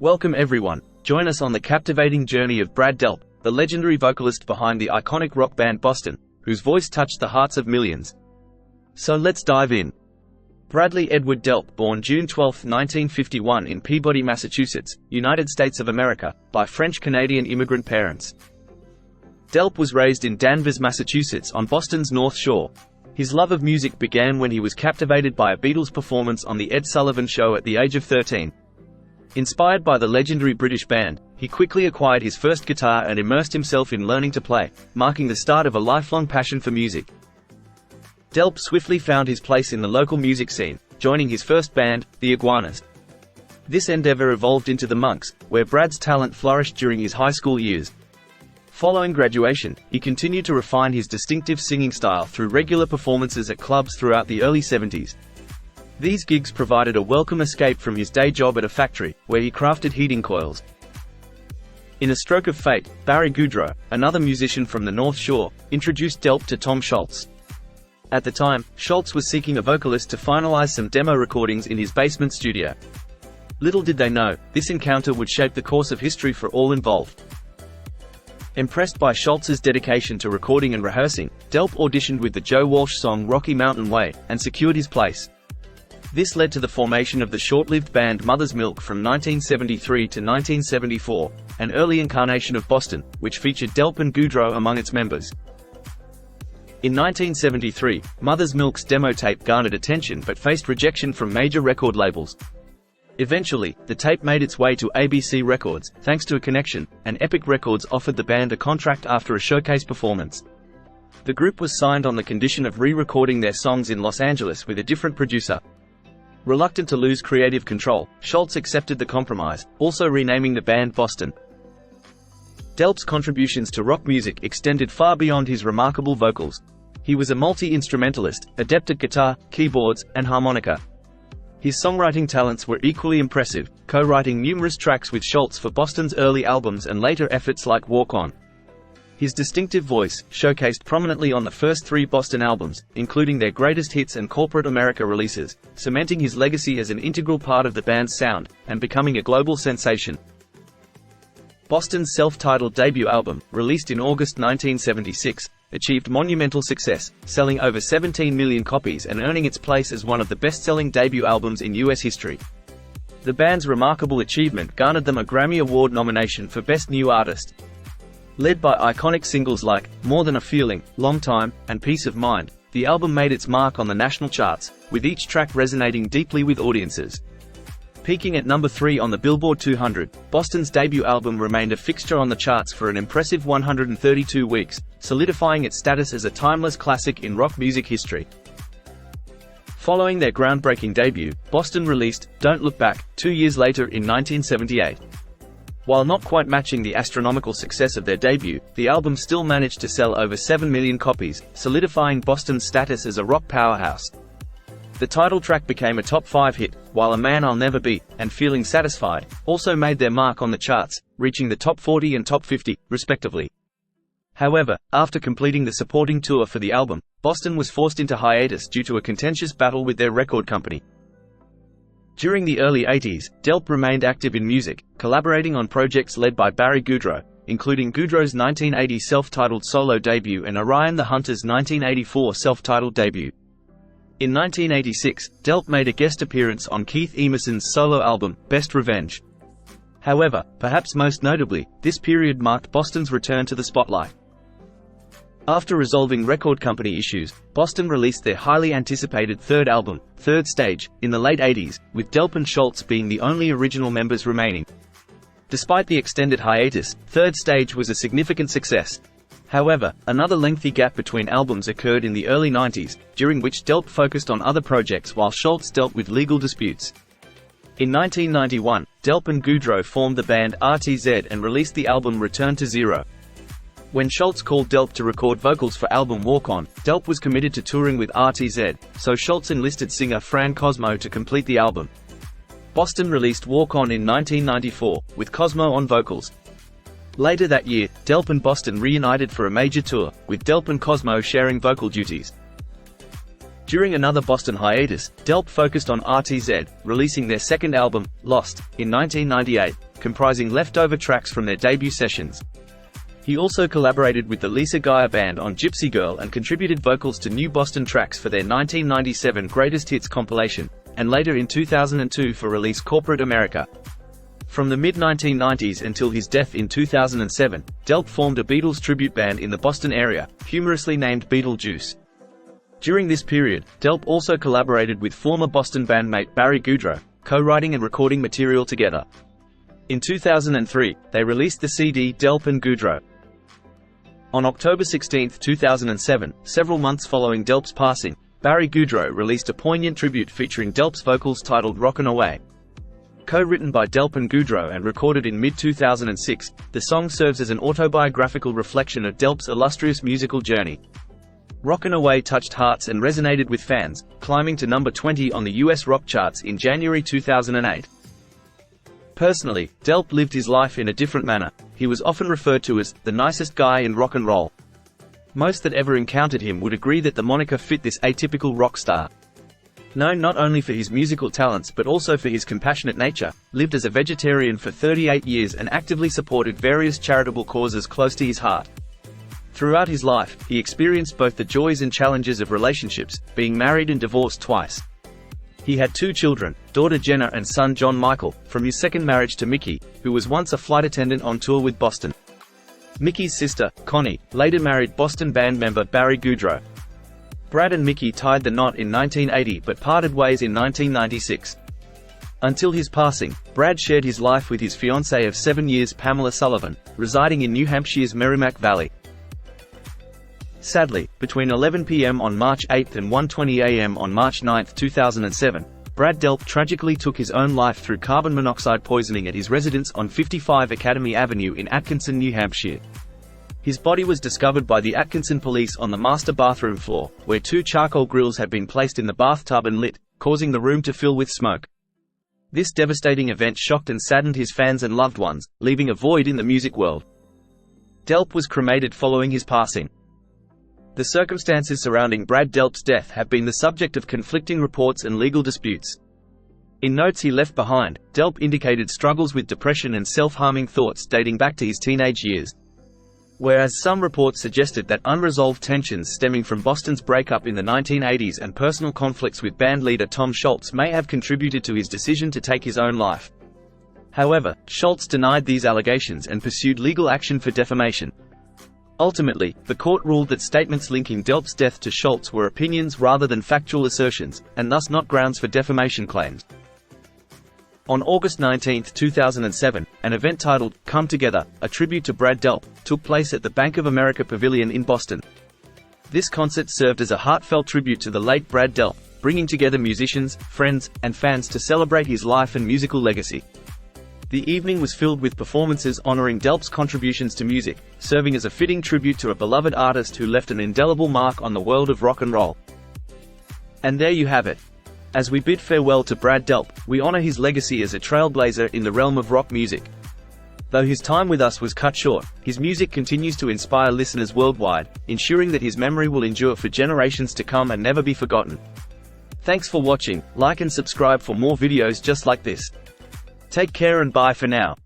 Welcome everyone, join us on the captivating journey of Brad Delp, the legendary vocalist behind the iconic rock band Boston, whose voice touched the hearts of millions. So let's dive in. Bradley Edward Delp, born June 12, 1951 in Peabody, Massachusetts, United States of America, by French-Canadian immigrant parents. Delp was raised in Danvers, Massachusetts on Boston's North Shore. His love of music began when he was captivated by a Beatles performance on The Ed Sullivan Show at the age of 13. Inspired by the legendary British band, he quickly acquired his first guitar and immersed himself in learning to play, marking the start of a lifelong passion for music. Delp swiftly found his place in the local music scene, joining his first band, the Iguanas. This endeavor evolved into the Monks, where Brad's talent flourished during his high school years. Following graduation, he continued to refine his distinctive singing style through regular performances at clubs throughout the early 70s. These gigs provided a welcome escape from his day job at a factory, where he crafted heating coils. In a stroke of fate, Barry Goudreau, another musician from the North Shore, introduced Delp to Tom Scholz. At the time, Scholz was seeking a vocalist to finalize some demo recordings in his basement studio. Little did they know, this encounter would shape the course of history for all involved. Impressed by Scholz's dedication to recording and rehearsing, Delp auditioned with the Joe Walsh song Rocky Mountain Way, and secured his place. This led to the formation of the short-lived band Mother's Milk from 1973 to 1974, an early incarnation of Boston, which featured Delp and Goudreau among its members. In 1973, Mother's Milk's demo tape garnered attention but faced rejection from major record labels. Eventually, the tape made its way to ABC Records, thanks to a connection, and Epic Records offered the band a contract after a showcase performance. The group was signed on the condition of re-recording their songs in Los Angeles with a different producer. Reluctant to lose creative control, Scholz accepted the compromise, also renaming the band Boston. Delp's contributions to rock music extended far beyond his remarkable vocals. He was a multi-instrumentalist, adept at guitar, keyboards, and harmonica. His songwriting talents were equally impressive, co-writing numerous tracks with Scholz for Boston's early albums and later efforts like Walk On. His distinctive voice, showcased prominently on the first 3 Boston albums, including their greatest hits and corporate America releases, cementing his legacy as an integral part of the band's sound, and becoming a global sensation. Boston's self-titled debut album, released in August 1976, achieved monumental success, selling over 17 million copies and earning its place as one of the best-selling debut albums in US history. The band's remarkable achievement garnered them a Grammy Award nomination for Best New Artist. Led by iconic singles like More Than a Feeling, Long Time, and Peace of Mind, the album made its mark on the national charts, with each track resonating deeply with audiences. Peaking at number 3 on the Billboard 200, Boston's debut album remained a fixture on the charts for an impressive 132 weeks, solidifying its status as a timeless classic in rock music history. Following their groundbreaking debut, Boston released Don't Look Back 2 years later in 1978. While not quite matching the astronomical success of their debut, the album still managed to sell over 7 million copies, solidifying Boston's status as a rock powerhouse. The title track became a top 5 hit, while A Man I'll Never Be and Feeling Satisfied also made their mark on the charts, reaching the top 40 and top 50, respectively. However, after completing the supporting tour for the album, Boston was forced into hiatus due to a contentious battle with their record company. During the early 80s, Delp remained active in music, collaborating on projects led by Barry Goudreau, including Goudreau's 1980 self-titled solo debut and Orion the Hunter's 1984 self-titled debut. In 1986, Delp made a guest appearance on Keith Emerson's solo album, Best Revenge. However, perhaps most notably, this period marked Boston's return to the spotlight. After resolving record company issues, Boston released their highly anticipated third album, Third Stage, in the late 80s, with Delp and Scholz being the only original members remaining. Despite the extended hiatus, Third Stage was a significant success. However, another lengthy gap between albums occurred in the early 90s, during which Delp focused on other projects while Scholz dealt with legal disputes. In 1991, Delp and Goudreau formed the band RTZ and released the album Return to Zero. When Scholz called Delp to record vocals for album Walk On, Delp was committed to touring with RTZ, so Scholz enlisted singer Fran Cosmo to complete the album. Boston released Walk On in 1994, with Cosmo on vocals. Later that year, Delp and Boston reunited for a major tour, with Delp and Cosmo sharing vocal duties. During another Boston hiatus, Delp focused on RTZ, releasing their second album, Lost, in 1998, comprising leftover tracks from their debut sessions. He also collaborated with the Lisa Geyer Band on Gypsy Girl and contributed vocals to new Boston tracks for their 1997 Greatest Hits compilation, and later in 2002 for release Corporate America. From the mid-1990s until his death in 2007, Delp formed a Beatles tribute band in the Boston area, humorously named Beetlejuice. During this period, Delp also collaborated with former Boston bandmate Barry Goudreau, co-writing and recording material together. In 2003, they released the CD Delp and Goudreau. On October 16, 2007, several months following Delp's passing, Barry Goudreau released a poignant tribute featuring Delp's vocals titled Rockin' Away. Co-written by Delp and Goudreau and recorded in mid-2006, the song serves as an autobiographical reflection of Delp's illustrious musical journey. Rockin' Away touched hearts and resonated with fans, climbing to number 20 on the US rock charts in January 2008. Personally, Delp lived his life in a different manner. He was often referred to as the nicest guy in rock and roll. Most that ever encountered him would agree that the moniker fit this atypical rock star. Known not only for his musical talents but also for his compassionate nature, lived as a vegetarian for 38 years and actively supported various charitable causes close to his heart. Throughout his life, he experienced both the joys and challenges of relationships, being married and divorced twice. He had 2 children, daughter Jenna and son John Michael, from his second marriage to Mickey, who was once a flight attendant on tour with Boston. Mickey's sister, Connie, later married Boston band member Barry Goudreau. Brad and Mickey tied the knot in 1980 but parted ways in 1996. Until his passing, Brad shared his life with his fiancée of 7 years Pamela Sullivan, residing in New Hampshire's Merrimack Valley. Sadly, between 11 p.m. on March 8 and 1:20 a.m. on March 9, 2007, Brad Delp tragically took his own life through carbon monoxide poisoning at his residence on 55 Academy Avenue in Atkinson, New Hampshire. His body was discovered by the Atkinson police on the master bathroom floor, where 2 charcoal grills had been placed in the bathtub and lit, causing the room to fill with smoke. This devastating event shocked and saddened his fans and loved ones, leaving a void in the music world. Delp was cremated following his passing. The circumstances surrounding Brad Delp's death have been the subject of conflicting reports and legal disputes. In notes he left behind, Delp indicated struggles with depression and self-harming thoughts dating back to his teenage years. Whereas some reports suggested that unresolved tensions stemming from Boston's breakup in the 1980s and personal conflicts with band leader Tom Scholz may have contributed to his decision to take his own life. However, Scholz denied these allegations and pursued legal action for defamation. Ultimately, the court ruled that statements linking Delp's death to Scholz were opinions rather than factual assertions, and thus not grounds for defamation claims. On August 19, 2007, an event titled Come Together, a tribute to Brad Delp, took place at the Bank of America Pavilion in Boston. This concert served as a heartfelt tribute to the late Brad Delp, bringing together musicians, friends, and fans to celebrate his life and musical legacy. The evening was filled with performances honoring Delp's contributions to music, serving as a fitting tribute to a beloved artist who left an indelible mark on the world of rock and roll. And there you have it. As we bid farewell to Brad Delp, we honor his legacy as a trailblazer in the realm of rock music. Though his time with us was cut short, his music continues to inspire listeners worldwide, ensuring that his memory will endure for generations to come and never be forgotten. Thanks for watching. Like and subscribe for more videos just like this. Take care and bye for now.